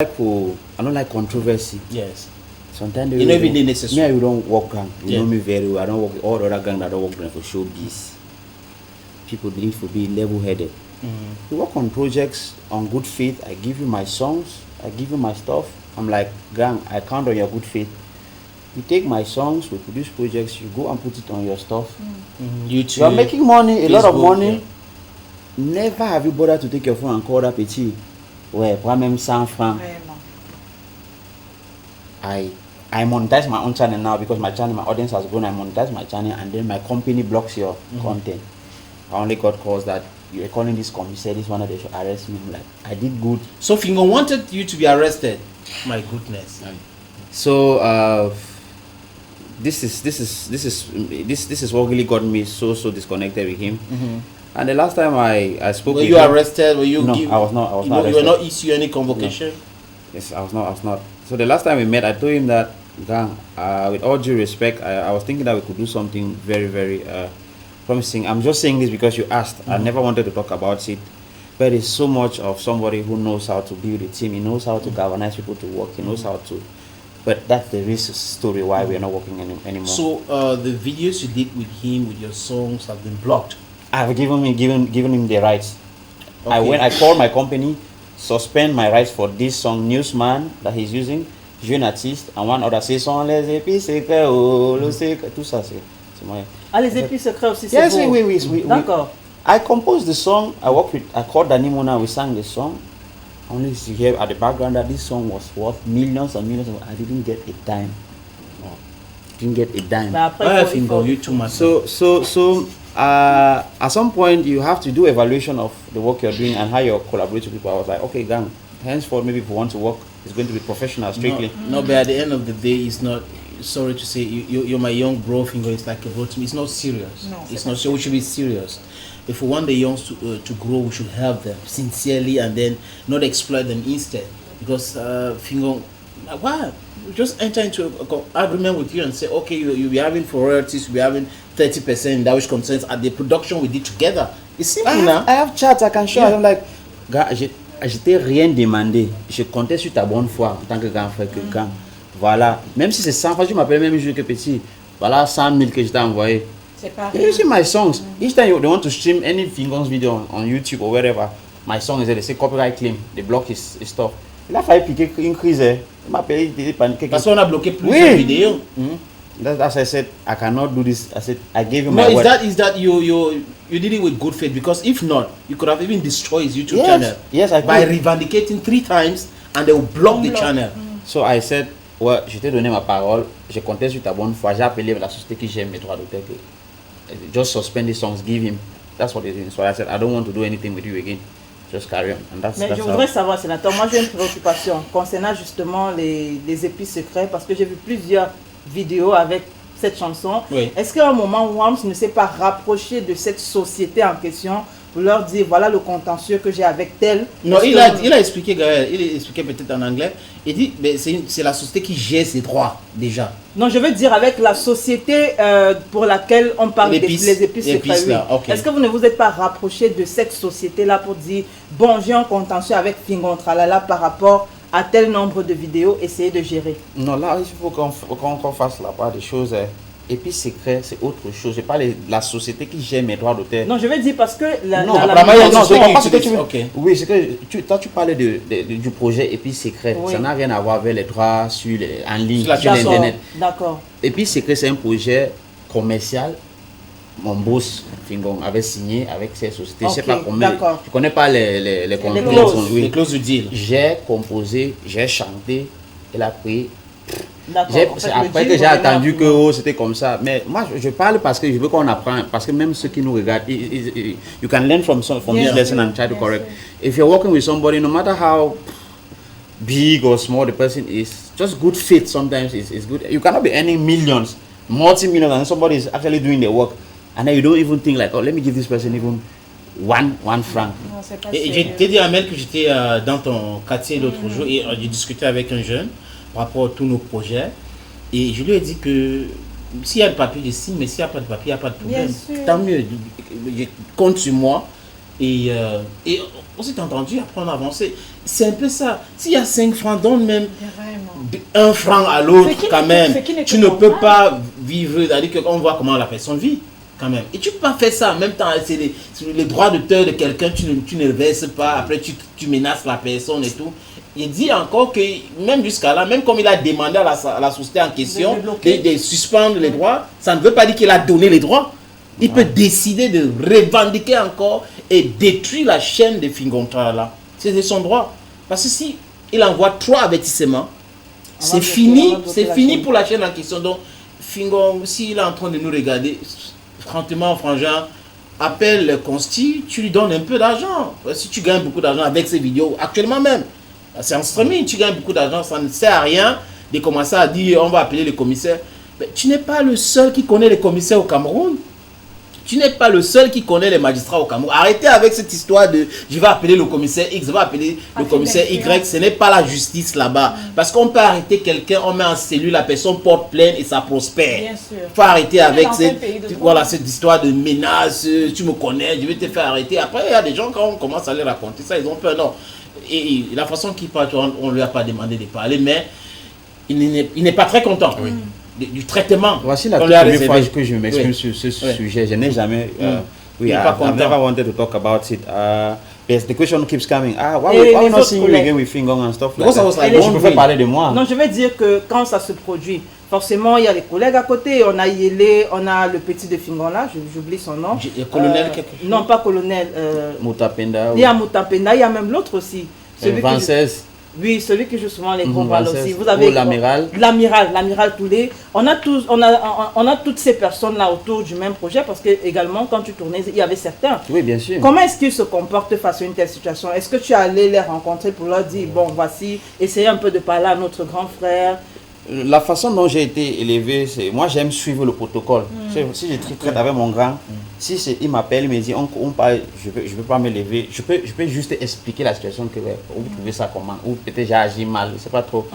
I don't like controversy. Yes. Sometimes You know, even the necessary. me, you don't work gang. You Yeah. know me very well. I don't work with all the other gang that don't work there for showbiz. People need to be level-headed. Mm-hmm. You work on projects on good faith. I give you my songs. I give you my stuff. I'm like, gang, I count on your good faith. You take my songs, we produce projects, you go and put it on your stuff. YouTube. You are making money, a lot of Facebook, money. yeah. Never have you bothered to take your phone and call that petit. Ouais, pour même 100 francs. Vraiment. I monetize my own channel now because my audience has grown. I monetize my channel and then my company blocks your content. I only got calls that you're calling this company, say this one that they should arrest me. I'm like, I did good. So Fingo wanted you to be arrested. My goodness. So this is what really got me so disconnected with him. And the last time I spoke Were with you him, arrested? Were you? No, I was not You were arrested. not issued any convocation. Yes, I was not. So the last time we met, I told him that, gang, with all due respect, I was thinking that we could do something very, very promising. I'm just saying this because you asked. I never wanted to talk about it. But it's so much of somebody who knows how to build a team. He knows how to galvanize people to work. He knows how to. But that's the real story why we are not working anymore. So the videos you did with him, with your songs, have been blocked. I've given him the rights. Okay. I called my company, suspend my rights for this song Newsman that he's using, Jeune Artiste, and one other say sont les épis secrets, oh, le secret, tout ça c'est moi. Ah, les épis secrets aussi, c'est Yes, beau. oui. D'accord. I composed the song. I called Danny Mona. We sang the song. Only to hear at the background that this song was worth millions and millions. I didn't get a dime. Didn't get a dime. Mais après, I il think faut- you too much. So at some point you have to do evaluation of the work you're doing and how you're collaborating with people. I was like, okay, gang, henceforth maybe if we want to work, it's going to be professional strictly. No, but at the end of the day, it's not. Sorry to say, you're my young bro. Fingo, it's like a bro to me. It's not serious. No, It's c'est not. pas So we should be serious. If we want the youngs to grow, we should help them sincerely and then not exploit them instead. Because Fingo, why? Just enter into an agreement with you and say, okay, you'll be having for royalties, you'll be having 30% that which concerns at the production we did together. It's simple now. I have chats I can show. Yeah. I'm like, gars, je t'ai rien demandé. Je comptais sur ta bonne foi en tant que grand frère que gang. Voilà. Même si c'est 100 fois, tu m'appelles même jour que petit. Voilà 100 000 que je t'ai envoyé. C'est pas You see my songs. Each time they want to stream any Fingons video on YouTube or wherever, my song is there. They say copyright claim. They block his stuff. Il a failli piquer une crise. Il m'a appelé, il paniqué. Parce qu'on a bloqué plusieurs vidéos. That's I said I cannot do this. I said I gave him No, my word. is that you did it with good faith? Because if not, you could have even destroyed his YouTube Yes. channel. Yes, I by could. revendicating 3 times and they will block the channel. So I said, ouais, je t'ai donné ma parole. Je comptais sur ta bonne foi. J'ai appelé la société qui gère mes droits d'auteur. Just suspend the songs, give him. That's what it is. So I said, I don't want to do anything with you again. Just carry on. And Mais that's je how. voudrais savoir, sénateur, moi j'ai une préoccupation concernant justement les épis secrets parce que j'ai vu plusieurs vidéos avec cette chanson. Oui. Est-ce qu'à un moment, Wams ne s'est pas rapproché de cette société en question pour leur dire voilà le contentieux que j'ai avec tel? Non, Est-ce il que- a expliqué, Gaël, il a expliqué peut-être en anglais. Il dit, mais c'est la société qui gère ses droits déjà. Non, je veux dire avec la société pour laquelle on parle des L'épice. les épices secrets. L'épice, Oui. là, ok. Est-ce que vous ne vous êtes pas rapproché de cette société-là pour dire bon, j'ai un contentieux avec Fingon Tralala par rapport à tel nombre de vidéos, essayez de gérer? Non, là, il faut qu'on fasse la part des choses. Et puis, secret, c'est autre chose. Je parle de la société qui gère mes droits d'auteur. Non, je veux dire parce que Non, la apparemment, il y a non, une je comprends société ce que qui tu veux. ok. Oui, c'est que toi, tu parlais du projet et puis secret. Oui. Ça n'a rien à voir avec les droits en ligne, Sur la sur D'accord, Internet. d'accord. Et puis, secret, c'est un projet commercial. Mon boss, Fingon, avait signé avec ces sociétés. Je sais Ok, pas combien. d'accord. Je connais pas les clauses. oui. Les clauses du deal. J'ai composé, j'ai chanté. Il a pris. D'accord. C'est En fait, le après deal que j'ai revenait à attendu que Fingon. oh, c'était comme ça. Mais moi, je parle parce que je veux qu'on apprenne. Parce que même ceux qui nous regardent, you can learn from this Bien lesson sûr, and try to bien correct. If you're working with somebody, no matter how big or small the person is, just good faith sometimes is good. You cannot be earning millions, multi-millions, and somebody is actually doing the work. And then you don't even think like, oh, let me give this person even one franc. Non, c'est pas Et sérieux. j'ai t'ai dit à Mel que j'étais dans ton quartier l'autre jour et j'ai discuté avec un jeune par rapport à tous nos projets. Et je lui ai dit que s'il y a le papier, je signe, mais s'il n'y a pas de papier, il n'y a pas de problème. Bien sûr. Tant mieux. Compte sur moi. Et on s'est entendu, après on a avancé. C'est un peu ça. S'il y a 5 francs, donne même 1 franc à l'autre quand même. Tu ne peux pas vivre, c'est-à-dire qu'on voit comment la personne vit quand même. Et tu peux pas faire ça en même temps. C'est les droits d'auteur de quelqu'un, tu ne verses pas, après tu menaces la personne et tout. Il dit encore que même jusqu'à là, même comme il a demandé à la société en question de suspendre les droits, ça ne veut pas dire qu'il a donné les droits. Il peut décider de revendiquer encore et détruire la chaîne de Fingontrala. C'est son droit. Parce que si il envoie 3 avertissements, c'est fini pour la chaîne en question. Donc, Fingon, s'il est en train de nous regarder, franchement, frangin, appelle le consti, tu lui donnes un peu d'argent. Si tu gagnes beaucoup d'argent avec ces vidéos, actuellement même, c'est en streaming, tu gagnes beaucoup d'argent, ça ne sert à rien de commencer à dire on va appeler le commissaire. Mais tu n'es pas le seul qui connaît les commissaires au Cameroun. Tu n'es pas le seul qui connaît les magistrats au Cameroun. Arrêtez avec cette histoire de je vais appeler le commissaire X, je vais appeler le commissaire Y. Ce n'est pas la justice là-bas. Parce qu'on peut arrêter quelqu'un, on met en cellule, la personne porte plainte et ça prospère. Bien sûr. Il faut arrêter avec cette histoire de menace. Tu me connais, je vais te faire arrêter. Après, il y a des gens, quand on commence à les raconter ça, ils ont peur. Non. Et la façon qu'il parle, on ne lui a pas demandé de parler, mais il n'est pas très content. Oui. Du traitement. Voici la première fois que je m'exprime sur ce sujet. Je n'ai jamais. I've never wanted to talk about it. But the question keeps coming. Why we not seeing you again with Fingong and stuff like that? Je préfère parler de moi. Non, je veux dire que quand ça se produit, forcément, il y a les collègues à côté. On a Yélé, on a le petit de Fingong là, j'oublie son nom. Colonel non, pas colonel. Moutapenda. Il y a Moutapenda, il y a même l'autre aussi. Vances. Oui, celui qui joue souvent les combats aussi. Vous avez l'amiral. L'amiral Toulé. On a toutes ces personnes-là autour du même projet parce que également quand tu tournais, il y avait certains. Oui, bien sûr. Comment est-ce qu'ils se comportent face à une telle situation? Est-ce que tu es allé les rencontrer pour leur dire, bon, voici, essayez un peu de parler à notre grand frère? La façon dont j'ai été élevé, c'est moi j'aime suivre le protocole. Si je traite avec mon grand, si il m'appelle, il me dit on parle, je peux pas me lever, je peux juste expliquer la situation que vous trouvez ça comment, ou peut-être j'ai agi mal, je sais pas trop.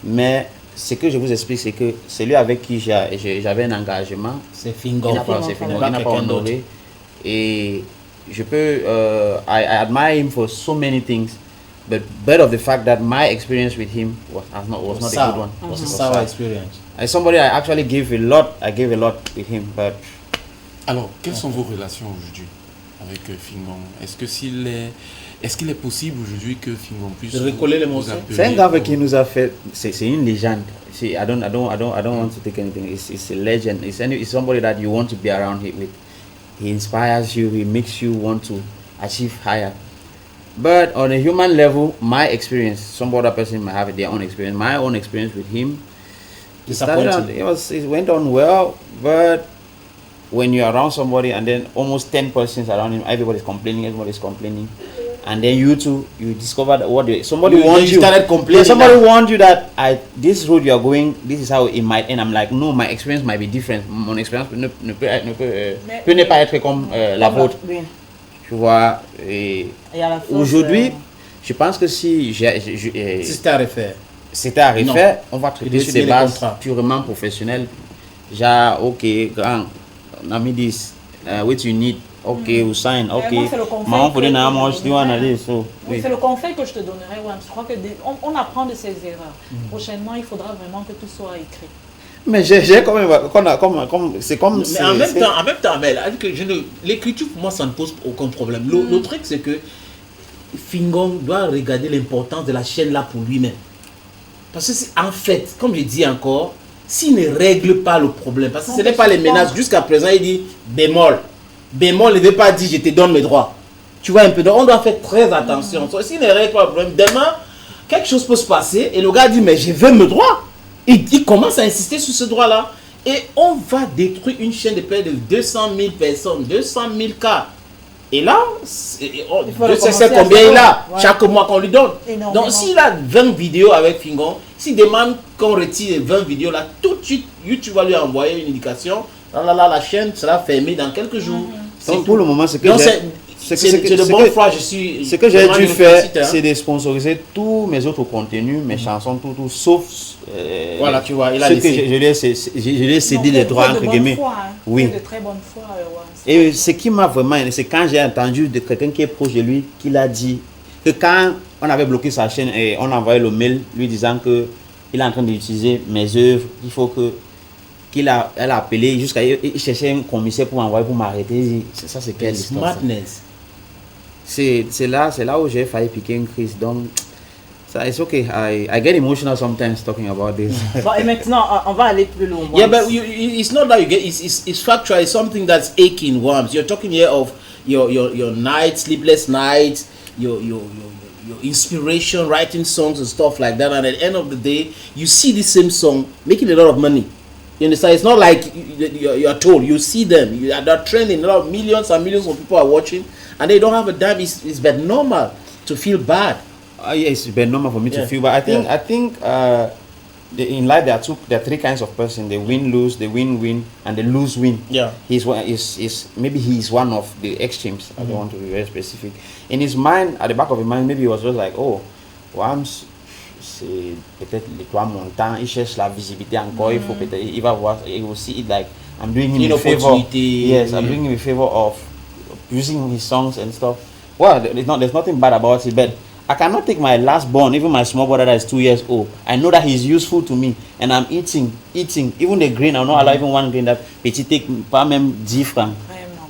Mais ce que je vous explique, c'est que celui avec qui j'avais un engagement, c'est Fingong, il n'a pas honoré. Et je peux, I admire him for so many things. But of the fact that my experience with him was not a good one. Was a sour experience. As somebody I actually gave a lot with him. But alors, quelles sont vos relations aujourd'hui avec Fingong? Est-ce qu'il est possible aujourd'hui que Fingong puisse recoller les morceaux? C'est un gars avec qui nous a fait. C'est une légende. I don't want to take anything. It's a legend. It's somebody that you want to be around with. He inspires you. He makes you want to achieve higher. But on a human level, my experience, some other person might have their own experience. My own experience with him, it went on well, but when you're around somebody and then almost 10 persons around him, everybody's complaining, and then you discover that somebody warned you that this road you are going, this is how it might end. I'm like, no, my experience might be different. Mon expérience ne peut pas être comme la vôtre. Tu vois, aujourd'hui, je pense que si c'était à refaire, on va traiter sur des bases purement professionnelles. Genre, ok, grand, on a mis 10, what you need, ok, we sign, ok. Maman, pour dire, moi, je dois analyser. C'est le conseil que je te donnerais, Wam. Je crois qu'on apprend de ses erreurs. Prochainement, il faudra vraiment que tout soit écrit. Mais j'ai quand même, c'est comme. Mais en même temps, l'écriture pour moi ça ne pose aucun problème. Le truc c'est que Fingong doit regarder l'importance de la chaîne là pour lui-même. Parce que en fait, comme je dis encore, s'il ne règle pas le problème, parce que ce n'est pas les menaces, jusqu'à présent il dit bémol. Bémol ne veut pas dire je te donne mes droits. Tu vois un peu, donc on doit faire très attention. S'il ne règle pas le problème, demain, quelque chose peut se passer et le gars dit mais je veux mes droits. Il commence à insister sur ce droit-là. Et on va détruire une chaîne de près de 200 000 personnes, 200 000 cas. Et là, je sais combien il a, chaque mois qu'on lui donne. Énormément. Donc s'il a 20 vidéos avec Fingong, s'il demande qu'on retire les 20 vidéos là, tout de suite, YouTube va lui envoyer une indication. La chaîne sera fermée dans quelques jours. Donc pour le moment, C'est de bonne foi, je suis... Ce que j'ai vraiment dû une faire, félicite, hein. c'est de sponsoriser tous mes autres contenus, mes chansons, tout, sauf... Voilà, tu vois, il a ce que laissé. je lui ai cédé Donc, les droits, de entre bonne guillemets. foi, hein. Oui. De très bonne foi, Wams. Et ce qui m'a vraiment aidé, c'est quand j'ai entendu de quelqu'un qui est proche de lui, qu'il a dit que quand on avait bloqué sa chaîne et on a envoyé le mail lui disant que il est en train d'utiliser mes œuvres, il faut que elle a appelé jusqu'à il cherchait un commissaire pour m'envoyer pour m'arrêter. Il dit, ça c'est quelle histoire, ça? Smartness. C'est là où j'ai failli piquer une crise. Donc ça, it's okay. I get emotional sometimes talking about this. Bon, et maintenant, on va aller plus loin. Yeah, but it's not that you get. It's factual. It's something that's aching, Worms. You're talking here of your nights, sleepless nights, your inspiration, writing songs and stuff like that. And at the end of the day, you see the same song making a lot of money. You understand? It's not like you're told. You see them. They're trending. A lot of millions and millions of people are watching, and they don't have a dime. It's but normal to feel bad. Yeah, it's been normal for me to Yeah. feel, but I think Yeah. in life there are three kinds of person: they win, lose, they win, and they lose, win. Yeah. Maybe he's one of the extremes. I don't want to be very specific. In his mind, at the back of his mind, maybe he was just like, oh, Wams, c'est peut-être les toits montants, il cherche la visibilité encore, il faut peut-être, il va voir, he will see it like I'm doing him Une a favor. opportunité. Yes, I'm doing him a favor of using his songs and stuff. Well, there's nothing bad about it, but I cannot take my last born, even my small brother that is 2 years old. I know that he's useful to me, and I'm eating. Even the grain, I'll not allow even one grain that petit take pas même 10 francs. Vraiment.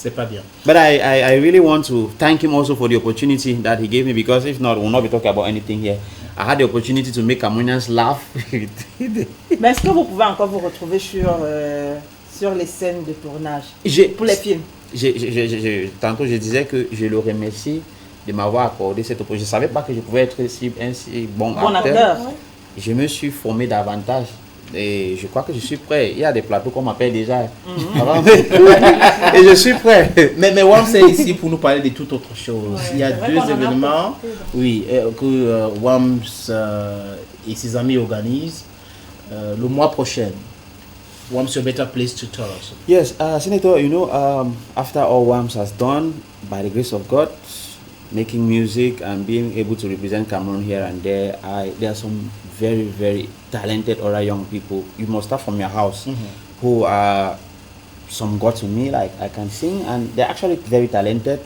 C'est pas bien. But I really want to thank him also for the opportunity that he gave me, because if not, we'll not be talking about anything here. I had the opportunity to make Cameroonians laugh. Mais est-ce que vous pouvez encore vous retrouver sur les scènes de tournage pour les films? Tantôt, je disais que je le remercie de m'avoir accordé cette opportunité. Je ne savais pas que je pouvais être un si bon acteur. Ouais. Je me suis formé davantage. Et je crois que je suis prêt. Il y a des plateaux qu'on m'appelle déjà. Et je suis prêt. Mais Wams est ici pour nous parler de toute autre chose. Ouais, Il y a c'est vrai deux qu'on en a événements profité, donc. oui, que Wams et ses amis organisent le mois prochain. Wams, you're better place to tell us. Yes, Senator, you know, after all WAMS has done, by the grace of God, making music and being able to represent Cameroon here and there, there are some very, very talented other young people. You must start from your house, who are, some got to me, like I can sing, and they're actually very talented.